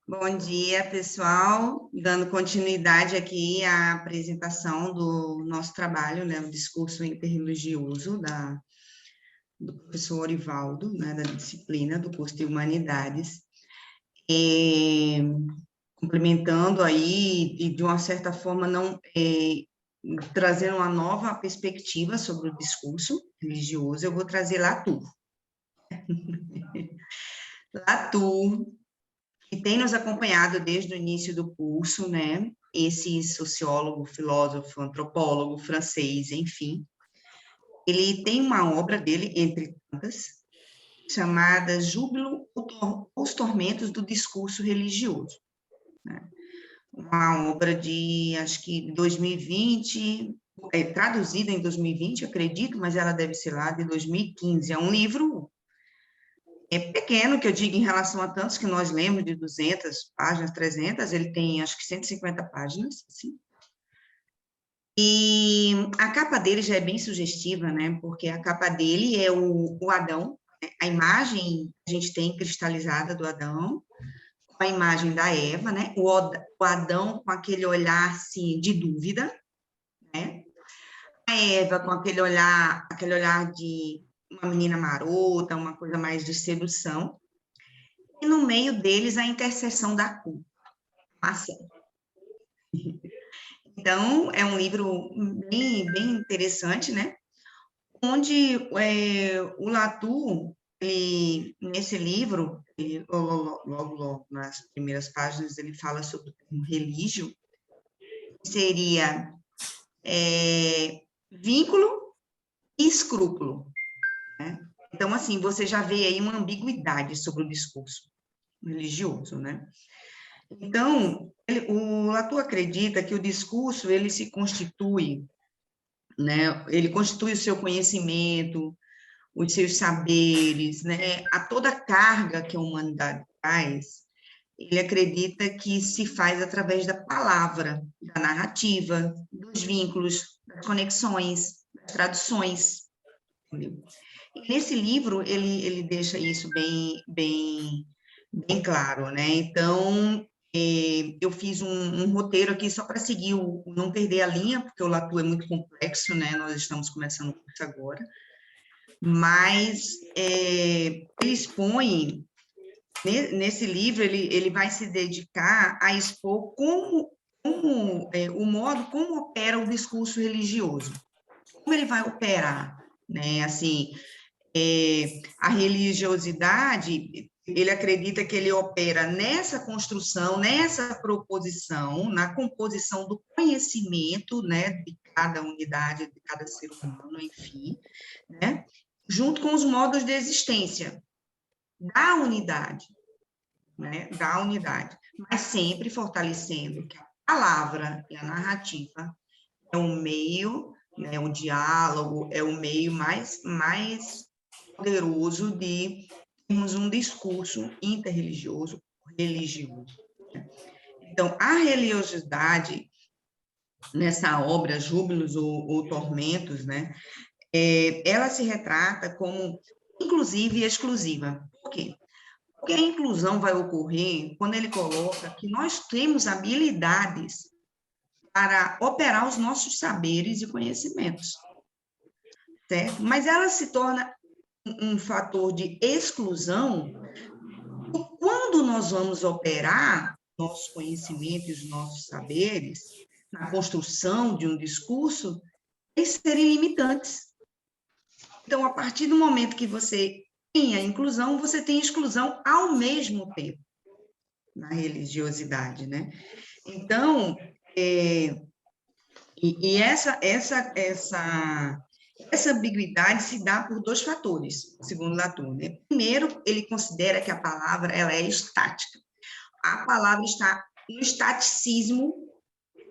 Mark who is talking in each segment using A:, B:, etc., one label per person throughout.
A: Bom dia, pessoal. Dando continuidade aqui à apresentação do nosso trabalho, né, o discurso interreligioso do professor Orivaldo, né, da disciplina do curso de Humanidades, e, complementando aí, e de uma certa forma, não, trazendo uma nova perspectiva sobre o discurso religioso, eu vou trazer Latour. Latour, que tem nos acompanhado desde o início do curso, né? Esse sociólogo, filósofo, antropólogo francês, enfim. Ele tem uma obra dele, entre tantas, chamada Júbilo os Tormentos do Discurso Religioso, né? Uma obra de, acho que 2020, traduzida em 2020, acredito, mas ela deve ser lá de 2015. É um livro pequeno, que eu digo em relação a tantos que nós lemos, de 200 páginas, 300, ele tem acho que 150 páginas, assim. E a capa dele já é bem sugestiva, né? Porque a capa dele é o Adão, né? A imagem que a gente tem cristalizada do Adão, com a imagem da Eva, né? O Adão com aquele olhar assim, de dúvida, né? A Eva com aquele olhar de uma menina marota, uma coisa mais de sedução. E no meio deles a interseção da culpa, a ação. Então, é um livro bem interessante, né? Onde o Latour, nesse livro, logo nas primeiras páginas, ele fala sobre o termo religio, que seria vínculo e escrúpulo, né? Então, assim, você já vê aí uma ambiguidade sobre o discurso religioso, né? Então, o Latour acredita que o discurso, ele se constitui, né? Ele constitui o seu conhecimento, os seus saberes, né? A toda a carga que a humanidade traz, ele acredita que se faz através da palavra, da narrativa, dos vínculos, das conexões, das traduções, entendeu? E nesse livro, ele deixa isso bem claro, né? Então, eu fiz um roteiro aqui só para seguir, não perder a linha, porque o Latour é muito complexo, né? Nós estamos começando o curso agora, mas ele expõe, nesse livro, ele vai se dedicar a expor o modo como opera o discurso religioso, como ele vai operar, né? Assim, a religiosidade, ele acredita que ele opera nessa construção, nessa proposição, na composição do conhecimento, né, de cada unidade, de cada ser humano, enfim, né, junto com os modos de existência da unidade, né, da unidade, mas sempre fortalecendo que a palavra e a narrativa é um meio, né, o diálogo é o meio mais poderoso de termos um discurso interreligioso, religioso. Então, a religiosidade, nessa obra, Júbilos ou Tormentos, né, ela se retrata como inclusiva e exclusiva. Por quê? Porque a inclusão vai ocorrer quando ele coloca que nós temos habilidades para operar os nossos saberes e conhecimentos, certo? Mas ela se torna um fator de exclusão quando nós vamos operar nossos conhecimentos e os nossos saberes na construção de um discurso, eles serem limitantes. Então, a partir do momento que você tem a inclusão, você tem exclusão ao mesmo tempo na religiosidade, né? Então, essa ambiguidade se dá por dois fatores, segundo Latour, né? Primeiro, ele considera que a palavra ela é estática. A palavra está no estaticismo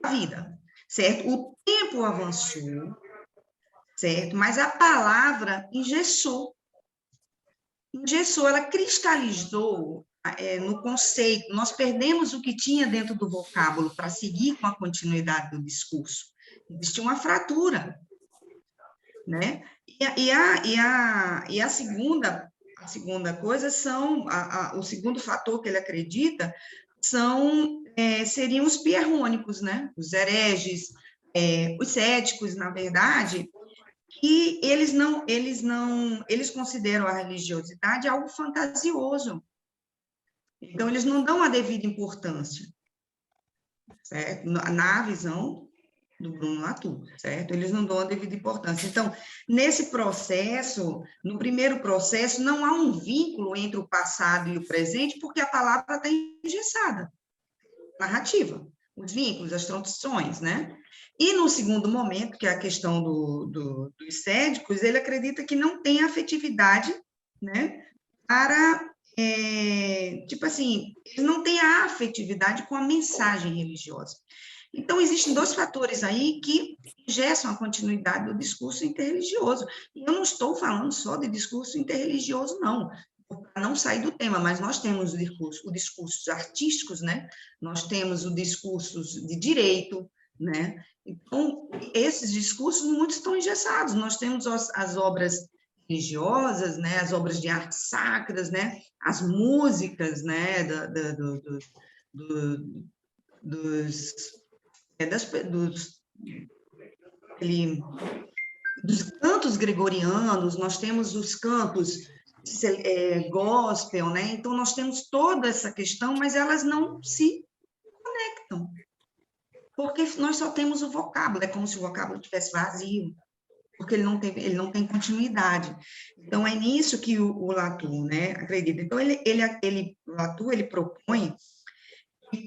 A: da vida, certo? O tempo avançou, certo? Mas a palavra engessou. Engessou, ela cristalizou no conceito. Nós perdemos o que tinha dentro do vocábulo para seguir com a continuidade do discurso. Existe uma fratura, né? E a segunda coisa o segundo fator que ele acredita seriam os pierrônicos, né? Os hereges, os céticos, na verdade, que eles consideram a religiosidade algo fantasioso. Então, eles não dão a devida importância, certo? Na visão do Bruno Latour, certo? Eles não dão a devida importância. Então, nesse processo, no primeiro processo, não há um vínculo entre o passado e o presente, porque a palavra está engessada, narrativa, os vínculos, as transições, né? E no segundo momento, que é a questão dos céticos, ele acredita que não tem afetividade, né, para, tipo assim, ele não tem a afetividade com a mensagem religiosa. Então, existem dois fatores aí que engessam a continuidade do discurso interreligioso. E eu não estou falando só de discurso interreligioso, não, para não sair do tema, mas nós temos os discursos artísticos, né? Nós temos os discursos de direito, né? Então, esses discursos, muitos estão engessados. Nós temos as obras religiosas, né? As obras de artes sacras, né? As músicas, né? Dos, dos cantos gregorianos, nós temos os cantos gospel, né? Então, nós temos toda essa questão, mas elas não se conectam, porque nós só temos o vocábulo, é como se o vocábulo estivesse vazio, porque ele não tem continuidade. Então, é nisso que o Latour, né, acredita. Então, Latour, ele propõe que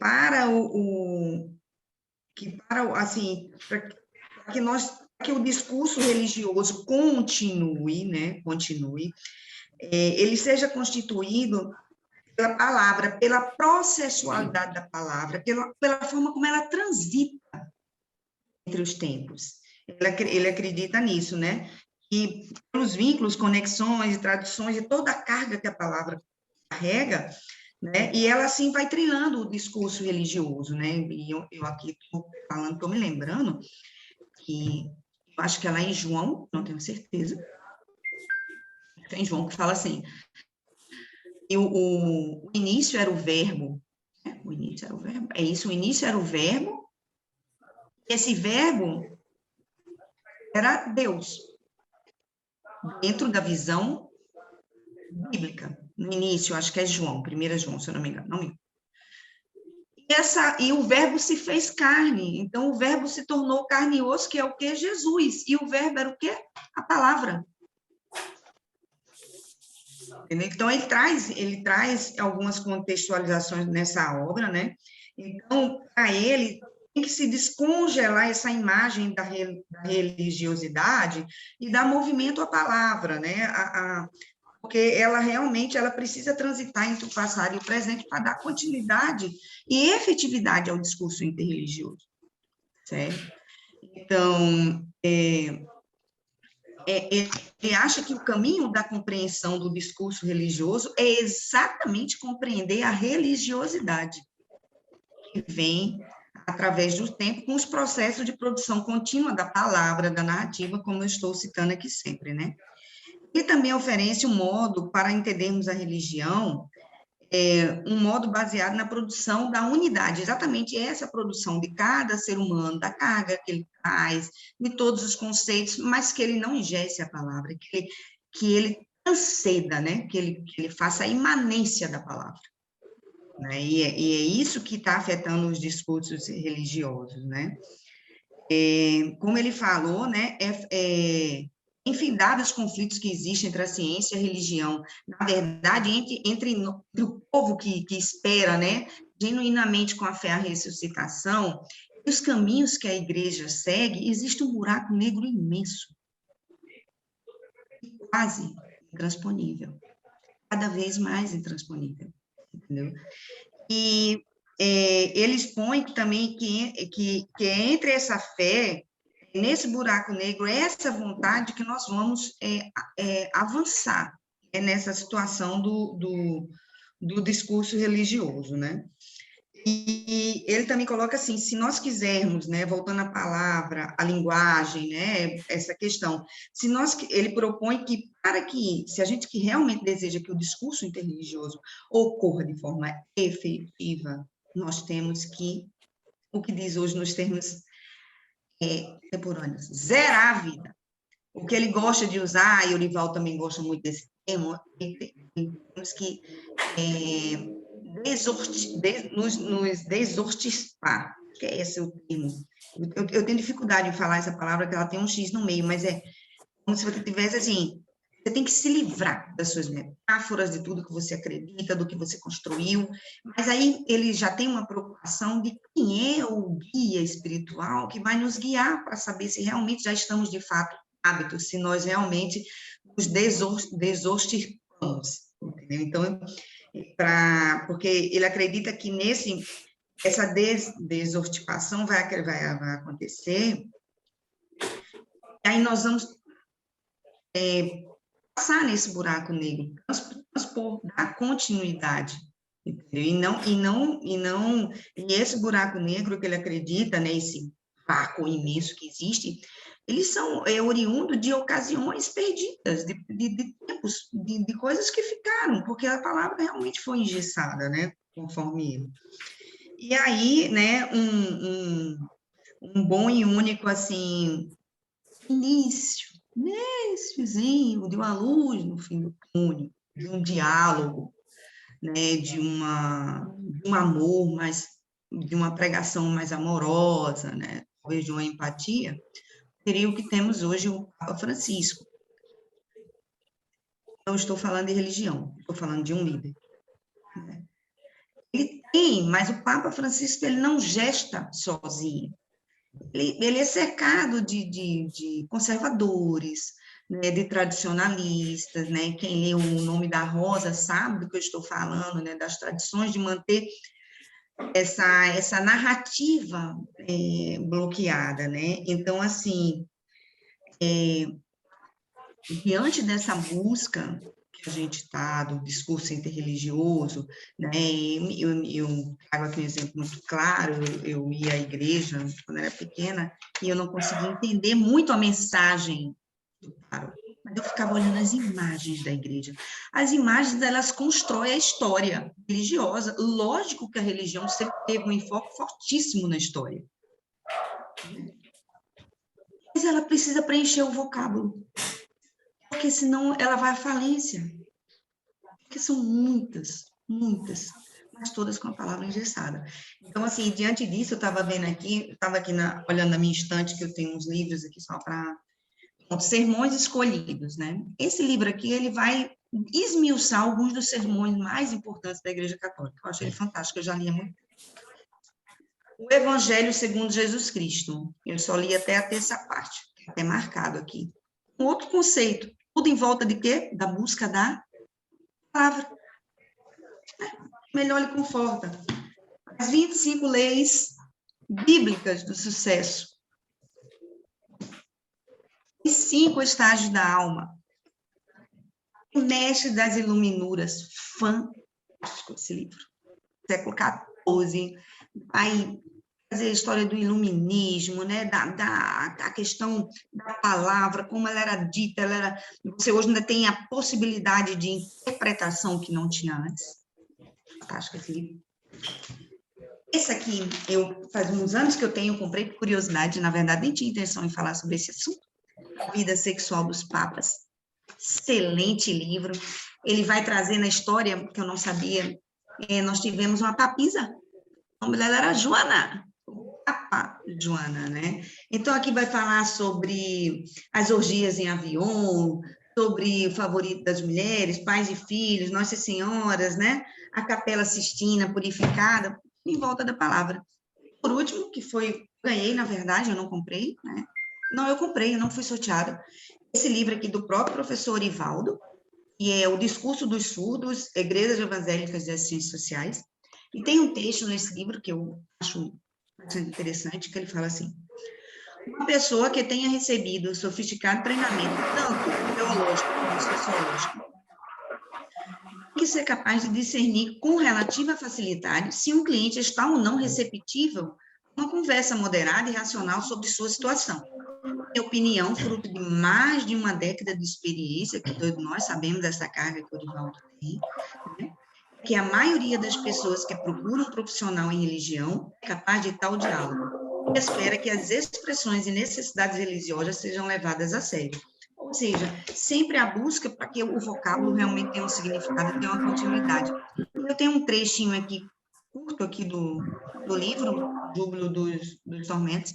A: assim, para que o discurso religioso continue, né, ele seja constituído pela palavra, pela processualidade da palavra, pela forma como ela transita entre os tempos. Ele acredita nisso, né? E pelos vínculos, conexões e traduções e toda a carga que a palavra carrega, né? E ela, assim, vai trilhando o discurso religioso, né? E eu aqui estou falando, estou me lembrando que eu acho que é lá em João, não tenho certeza, tem João que fala assim, o início era o verbo, né? O início era o verbo, é isso, o início era o verbo, e esse verbo era Deus, dentro da visão bíblica. No início, acho que é João, 1 João, se eu não me engano, não me engano. E o verbo se fez carne, então o verbo se tornou carne e osso, que é o que? Jesus. E o verbo era o quê? A palavra. Entendeu? Então, ele traz algumas contextualizações nessa obra, né? Então, para ele, tem que se descongelar essa imagem da religiosidade e dar movimento à palavra, né? Porque ela realmente ela precisa transitar entre o passado e o presente para dar continuidade e efetividade ao discurso interreligioso, certo? Então, ele acha que o caminho da compreensão do discurso religioso é exatamente compreender a religiosidade, que vem através do tempo com os processos de produção contínua da palavra, da narrativa, como eu estou citando aqui sempre, né? E também oferece um modo para entendermos a religião, um modo baseado na produção da unidade, exatamente essa produção de cada ser humano, da carga que ele traz, de todos os conceitos, mas que ele não ingesse a palavra, que ele transcenda, né? Que ele faça a imanência da palavra. Né? E é isso que está afetando os discursos religiosos, né? Como ele falou, né? Infindáveis conflitos que existem entre a ciência e a religião, na verdade, entre o povo que espera, né, genuinamente com a fé a ressuscitação, e os caminhos que a igreja segue, existe um buraco negro imenso, quase intransponível, cada vez mais intransponível, entendeu? E ele expõe também que entre essa fé, nesse buraco negro, essa vontade que nós vamos avançar nessa situação do discurso religioso, né? E ele também coloca assim, se nós quisermos, né, voltando à palavra, à linguagem, né, essa questão, ele propõe que se a gente que realmente deseja que o discurso interreligioso ocorra de forma efetiva, nós temos que, o que diz hoje nos termos contemporâneos, zerar a vida. O que ele gosta de usar, e o Orival também gosta muito desse termo, temos que nos desortizar, que é esse o termo. Eu tenho dificuldade de falar essa palavra, porque ela tem um X no meio, mas é como se você tivesse assim, você tem que se livrar das suas metáforas, de tudo que você acredita, do que você construiu, mas aí ele já tem uma preocupação de quem é o guia espiritual que vai nos guiar para saber se realmente já estamos, de fato, hábitos, se nós realmente nos desortizamos, entendeu? Então, porque ele acredita que essa desortipação vai acontecer, e aí nós vamos passar nesse buraco negro, transpor, dar continuidade, entendeu? E esse buraco negro que ele acredita, né, esse vácuo imenso que existe, eles são oriundos de ocasiões perdidas, de tempos, de coisas que ficaram, porque a palavra realmente foi engessada, né, conforme ele. E aí, né, um bom e único, assim, iníciozinho de uma luz no fim do túnel, de um diálogo, né, de um amor mais, de uma pregação mais amorosa, né, talvez de uma empatia, seria o que temos hoje o Papa Francisco. Não estou falando de religião, estou falando de um líder. Né? Ele tem, mas o Papa Francisco ele não gesta sozinho. Ele é cercado de conservadores, né, de tradicionalistas, né? Quem lê O Nome da Rosa sabe do que eu estou falando, né? Das tradições de manter essa narrativa bloqueada, né? Então, assim, diante dessa busca que a gente está, do discurso interreligioso, né, eu trago aqui um exemplo muito claro, eu ia à igreja quando era pequena, e eu não conseguia entender muito a mensagem do tarot, mas eu ficava olhando as imagens da igreja. As imagens, elas constroem a história religiosa. Lógico que a religião sempre teve um enfoque fortíssimo na história. Mas ela precisa preencher o vocábulo, porque senão ela vai à falência. Porque são muitas, mas todas com a palavra engessada. Então, assim, diante disso, eu estava vendo aqui, estava aqui olhando na minha estante, que eu tenho uns livros aqui só para sermões escolhidos, né? Esse livro aqui, ele vai esmiuçar alguns dos sermões mais importantes da Igreja Católica. Eu acho ele fantástico, eu já li há muito tempo. O Evangelho segundo Jesus Cristo. Eu só li até a terça parte, até marcado aqui. Um outro conceito, tudo em volta de quê? Da busca da palavra. Melhor lhe conforta. As 25 leis bíblicas do sucesso. Os 5 estágios da alma. O mestre das iluminuras. Fantástico esse livro. Século XIV. Vai fazer a história do iluminismo, né? Da questão da palavra, como ela era dita. Você hoje ainda tem a possibilidade de interpretação que não tinha antes. Fantástico esse livro. Esse aqui, faz uns anos que eu comprei por curiosidade, na verdade, nem tinha intenção em falar sobre esse assunto. A Vida Sexual dos Papas. Excelente livro. Ele vai trazer na história, que eu não sabia, nós tivemos uma papisa. O nome dela era Joana. Papa Joana, né? Então, aqui vai falar sobre as orgias em avião, sobre o favorito das mulheres, pais e filhos, Nossas Senhoras, né? A Capela Sistina purificada, em volta da palavra. Por último, que ganhei, na verdade, eu não comprei, né? Não, eu comprei, eu não fui sorteada. Esse livro aqui do próprio professor Orivaldo, que é O Discurso dos Surdos, Igrejas Evangélicas e as Ciências Sociais. E tem um texto nesse livro que eu acho bastante interessante, que ele fala assim: uma pessoa que tenha recebido sofisticado treinamento, tanto teológico como sociológico, tem que ser capaz de discernir com relativa facilidade se um cliente está ou não receptível a uma conversa moderada e racional sobre sua situação. Minha opinião, fruto de mais de uma década de experiência, que todos nós sabemos dessa carga que o Orivaldo tem, né? que a maioria das pessoas que procuram um profissional em religião é capaz de tal diálogo e espera que as expressões e necessidades religiosas sejam levadas a sério. Ou seja, sempre a busca para que o vocábulo realmente tenha um significado e tenha uma continuidade. Eu tenho um trechinho aqui, curto aqui do livro, Júbilo dos Tormentos.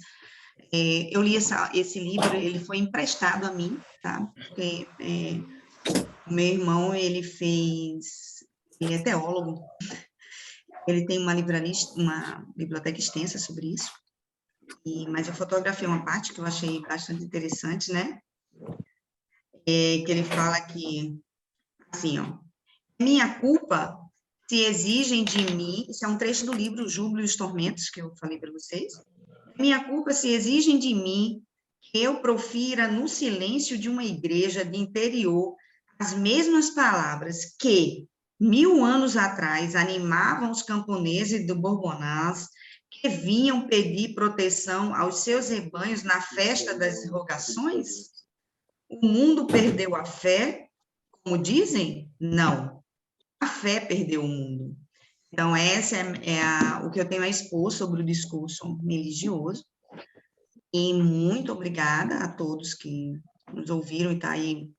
A: Eu li esse livro, ele foi emprestado a mim, tá? Porque o meu irmão, ele é teólogo, ele tem uma biblioteca extensa sobre isso, mas eu fotografei uma parte que eu achei bastante interessante, né? Que ele fala que, assim, ó, minha culpa se exigem de mim, isso é um trecho do livro Júbilo e os Tormentos, que eu falei para vocês, minha culpa se exigem de mim que eu profira no silêncio de uma igreja de interior as mesmas palavras que 1000 anos atrás animavam os camponeses do Bourbonás, que vinham pedir proteção aos seus rebanhos na festa das rogações? O mundo perdeu a fé, como dizem? Não. A fé perdeu o mundo. Então, essa o que eu tenho a expor sobre o discurso religioso. E muito obrigada a todos que nos ouviram e estão aí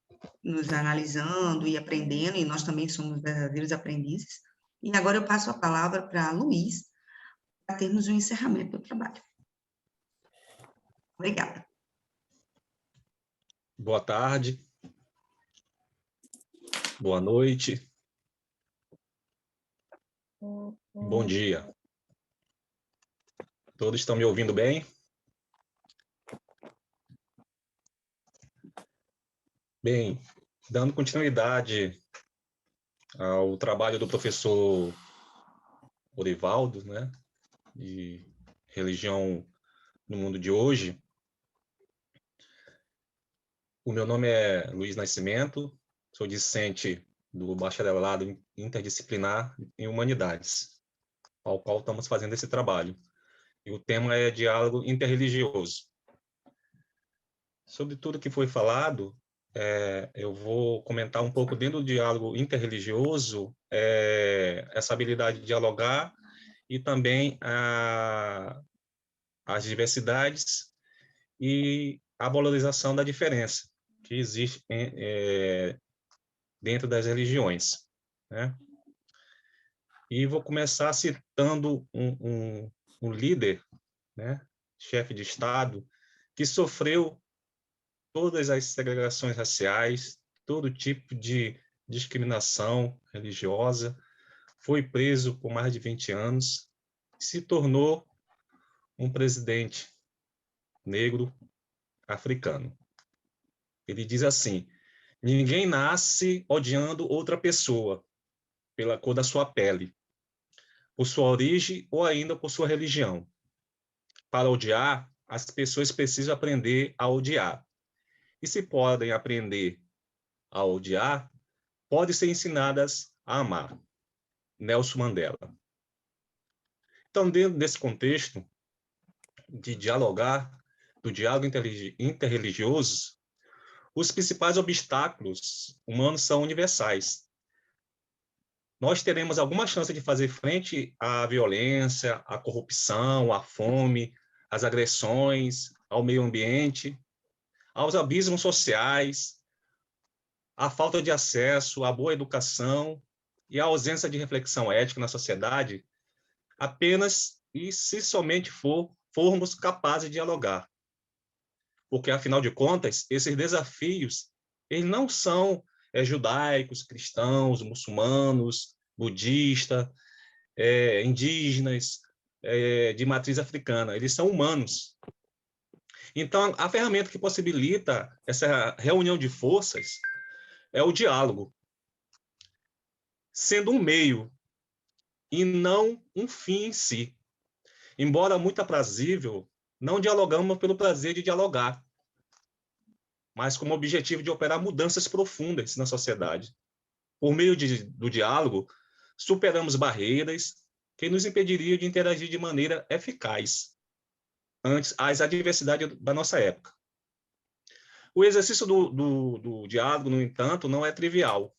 A: nos analisando e aprendendo, e nós também somos verdadeiros aprendizes. E agora eu passo a palavra para Luiz, para termos o encerramento do trabalho. Obrigada.
B: Boa tarde. Boa noite. Bom dia. Todos estão me ouvindo bem? Bem, dando continuidade ao trabalho do professor Orivaldo, né, de religião no mundo de hoje, o meu nome é Luiz Nascimento, sou discente do bacharelado interdisciplinar em humanidades, ao qual estamos fazendo esse trabalho. E o tema é diálogo interreligioso. Sobre tudo que foi falado, eu vou comentar um pouco dentro do diálogo interreligioso, essa habilidade de dialogar e também as diversidades e a valorização da diferença que existe dentro das religiões, né? E vou começar citando um líder, né, chefe de Estado, que sofreu todas as segregações raciais, todo tipo de discriminação religiosa, foi preso por mais de 20 anos, se tornou um presidente negro africano. Ele diz assim: ninguém nasce odiando outra pessoa pela cor da sua pele, por sua origem ou ainda por sua religião. Para odiar, as pessoas precisam aprender a odiar. E se podem aprender a odiar, podem ser ensinadas a amar. Nelson Mandela. Então, dentro desse contexto de dialogar, do diálogo interreligioso, os principais obstáculos humanos são universais. Nós teremos alguma chance de fazer frente à violência, à corrupção, à fome, às agressões, ao meio ambiente, aos abismos sociais, à falta de acesso à boa educação e à ausência de reflexão ética na sociedade, apenas e se somente formos capazes de dialogar. Porque, afinal de contas, esses desafios eles não são judaicos, cristãos, muçulmanos, budistas, indígenas, de matriz africana. Eles são humanos. Então, a ferramenta que possibilita essa reunião de forças é o diálogo, sendo um meio e não um fim em si. Embora muito aprazível, não dialogamos pelo prazer de dialogar, mas como objetivo de operar mudanças profundas na sociedade. Por meio do diálogo, superamos barreiras que nos impediriam de interagir de maneira eficaz ante as adversidades da nossa época. O exercício do diálogo, no entanto, não é trivial.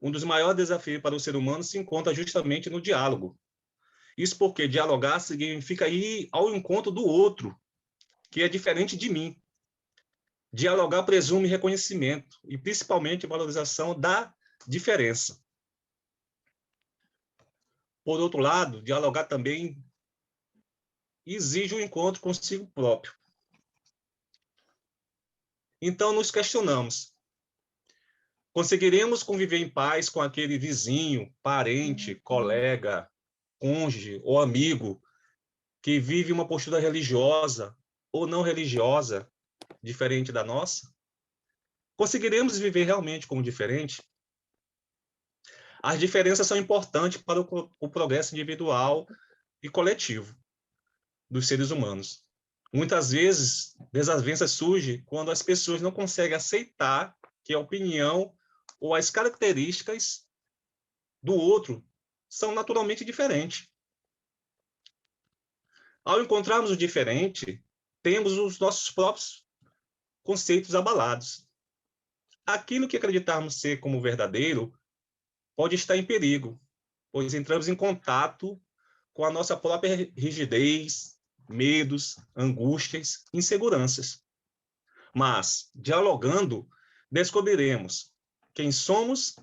B: um dos maiores desafios para o ser humano se encontra justamente no diálogo. Isso porque dialogar significa ir ao encontro do outro, que é diferente de mim. Dialogar presume reconhecimento e, principalmente, valorização da diferença. Por outro lado, dialogar também exige um encontro consigo próprio. Então, nos questionamos: conseguiremos conviver em paz com aquele vizinho, parente, colega, cônjuge ou amigo que vive uma postura religiosa ou não religiosa diferente da nossa? Conseguiremos viver realmente como diferente? As diferenças são importantes para o progresso individual e coletivo dos seres humanos. Muitas vezes, desavenças surgem quando as pessoas não conseguem aceitar que a opinião ou as características do outro são naturalmente diferentes. Ao encontrarmos o diferente, temos os nossos próprios conceitos abalados. Aquilo que acreditarmos ser como verdadeiro pode estar em perigo, pois entramos em contato com a nossa própria rigidez, medos, angústias, inseguranças. Mas, dialogando, descobriremos quem somos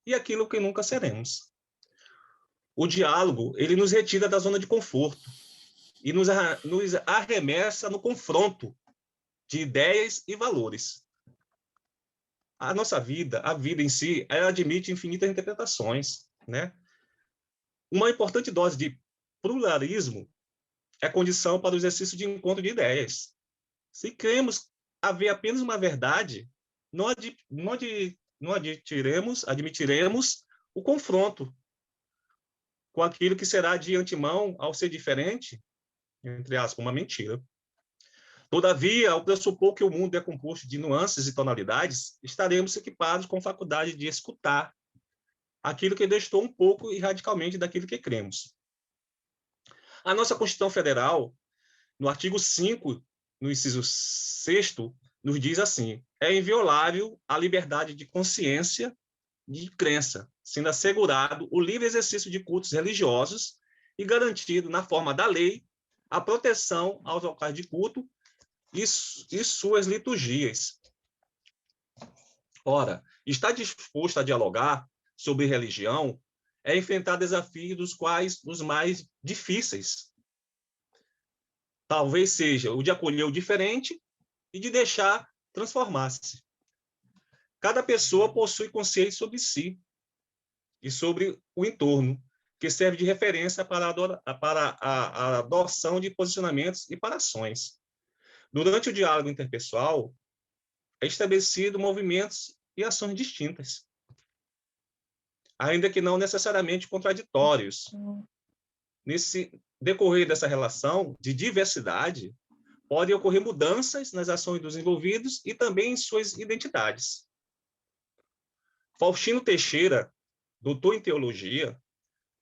B: e aquilo que nunca seremos. O diálogo, ele nos retira da zona de conforto e nos arremessa no confronto de ideias e valores. A nossa vida, a vida em si, ela admite infinitas interpretações, né? Uma importante dose de pluralismo é condição para o exercício de encontro de ideias. Se cremos haver apenas uma verdade, não admitiremos o confronto com aquilo que será de antemão, ao ser diferente, entre aspas, uma mentira. Todavia, ao pressupor que o mundo é composto de nuances e tonalidades, estaremos equipados com faculdade de escutar aquilo que destoa um pouco e radicalmente daquilo que cremos. A nossa Constituição Federal, no artigo 5, no inciso 6º, nos diz assim: é inviolável a liberdade de consciência e de crença, sendo assegurado o livre exercício de cultos religiosos e garantido, na forma da lei, a proteção aos locais de culto e suas liturgias. Ora, estar disposto a dialogar sobre religião é enfrentar desafios dos quais os mais difíceis. Talvez seja o de acolher o diferente e de deixar transformar-se. Cada pessoa possui conceitos sobre si e sobre o entorno, que serve de referência para a adoção de posicionamentos e para ações. Durante o diálogo interpessoal, é estabelecido movimentos e ações distintas, ainda que não necessariamente contraditórios. Nesse decorrer dessa relação de diversidade, podem ocorrer mudanças nas ações dos envolvidos e também em suas identidades. Faustino Teixeira, doutor em teologia,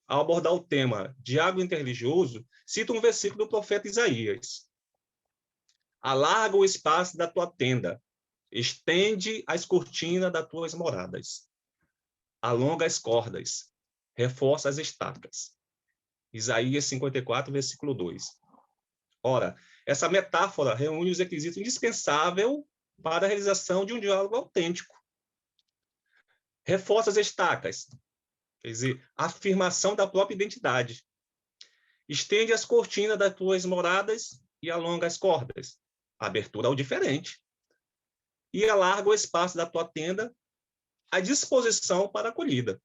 B: ao abordar o tema diálogo interreligioso, cita um versículo do profeta Isaías: alarga o espaço da tua tenda, estende as cortinas das tuas moradas, alonga as cordas, reforça as estacas. Isaías 54, versículo 2. Ora, essa metáfora reúne os requisitos indispensáveis para a realização de um diálogo autêntico. Reforça as estacas, quer dizer, a afirmação da própria identidade. Estende as cortinas das tuas moradas e alonga as cordas, a abertura ao diferente. E alarga o espaço da tua tenda, à disposição para a acolhida.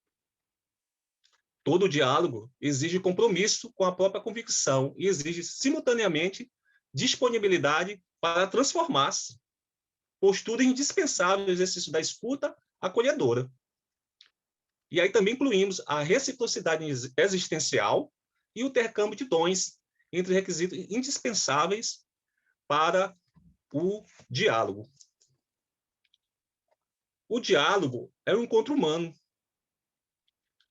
B: Todo diálogo exige compromisso com a própria convicção e exige, simultaneamente, disponibilidade para transformar-se. Postura indispensável no exercício da escuta acolhedora. E aí também incluímos a reciprocidade existencial e o intercâmbio de dons, entre requisitos indispensáveis para o diálogo. O diálogo é um encontro humano,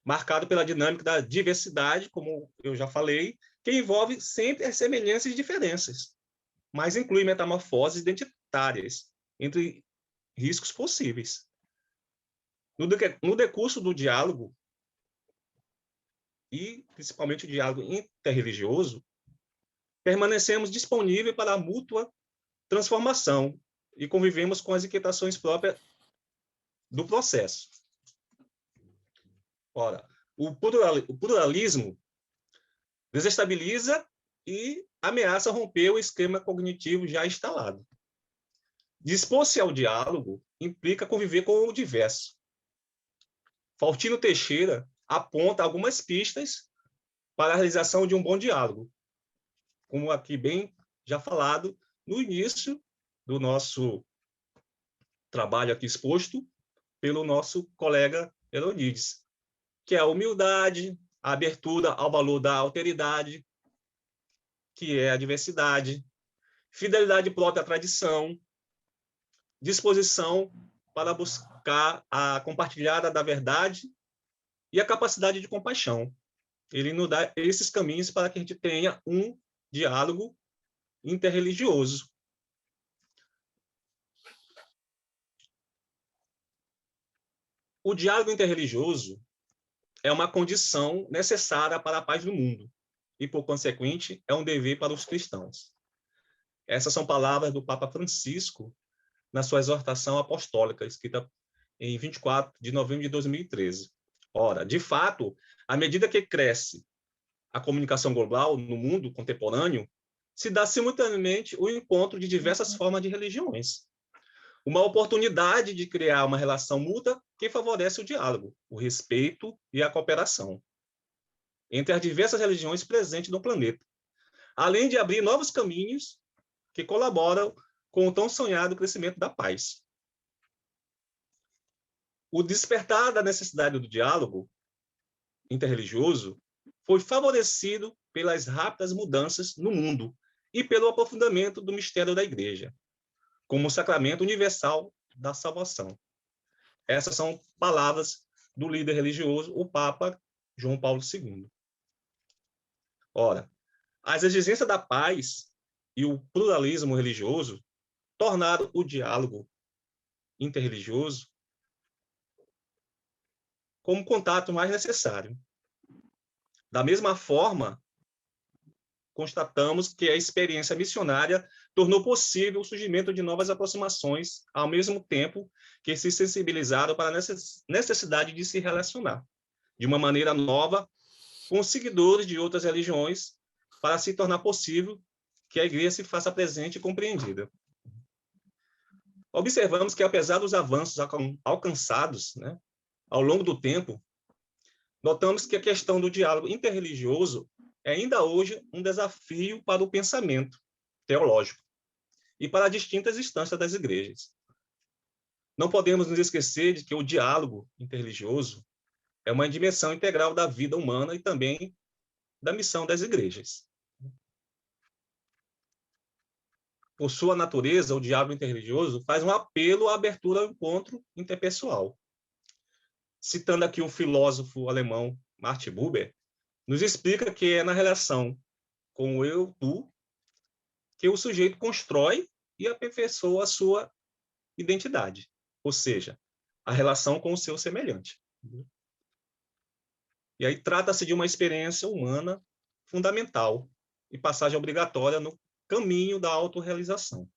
B: marcado pela dinâmica da diversidade, como eu já falei, que envolve sempre as semelhanças e diferenças, mas inclui metamorfoses identitárias entre riscos possíveis. No decurso do diálogo, e principalmente o diálogo interreligioso, permanecemos disponíveis para a mútua transformação e convivemos com as inquietações próprias do processo. Ora, o pluralismo desestabiliza e ameaça romper o esquema cognitivo já instalado. Dispor-se ao diálogo implica conviver com o diverso. Faustino Teixeira aponta algumas pistas para a realização de um bom diálogo, como aqui bem já falado no início do nosso trabalho aqui exposto pelo nosso colega Heronides, que é a humildade, a abertura ao valor da alteridade, que é a diversidade, fidelidade própria à tradição, disposição para buscar a compartilhada da verdade e a capacidade de compaixão. Ele nos dá esses caminhos para que a gente tenha um diálogo interreligioso. O diálogo interreligioso é uma condição necessária para a paz do mundo e, por consequente, é um dever para os cristãos. Essas são palavras do Papa Francisco na sua exortação apostólica, escrita em 24 de novembro de 2013. Ora, de fato, à medida que cresce a comunicação global no mundo contemporâneo, se dá simultaneamente o encontro de diversas formas de religiões. Uma oportunidade de criar uma relação mútua que favorece o diálogo, o respeito e a cooperação entre as diversas religiões presentes no planeta, além de abrir novos caminhos que colaboram com o tão sonhado crescimento da paz. O despertar da necessidade do diálogo interreligioso foi favorecido pelas rápidas mudanças no mundo e pelo aprofundamento do mistério da Igreja, como o sacramento universal da salvação. Essas são palavras do líder religioso, o Papa João Paulo II. Ora, as exigências da paz e o pluralismo religioso tornaram o diálogo interreligioso como contato mais necessário. Da mesma forma, constatamos que a experiência missionária tornou possível o surgimento de novas aproximações, ao mesmo tempo que se sensibilizaram para a necessidade de se relacionar de uma maneira nova com os seguidores de outras religiões, para se tornar possível que a Igreja se faça presente e compreendida. Observamos que, apesar dos avanços alcançados, né, ao longo do tempo, notamos que a questão do diálogo interreligioso é ainda hoje um desafio para o pensamento teológico e para distintas instâncias das igrejas. Não podemos nos esquecer de que o diálogo interreligioso é uma dimensão integral da vida humana e também da missão das igrejas. Por sua natureza, o diálogo interreligioso faz um apelo à abertura ao encontro interpessoal. Citando aqui um filósofo alemão, Martin Buber, nos explica que é na relação com o eu-tu que o sujeito constrói e aperfeiçoa a sua identidade, ou seja, a relação com o seu semelhante. E aí trata-se de uma experiência humana fundamental e passagem obrigatória no caminho da autorrealização.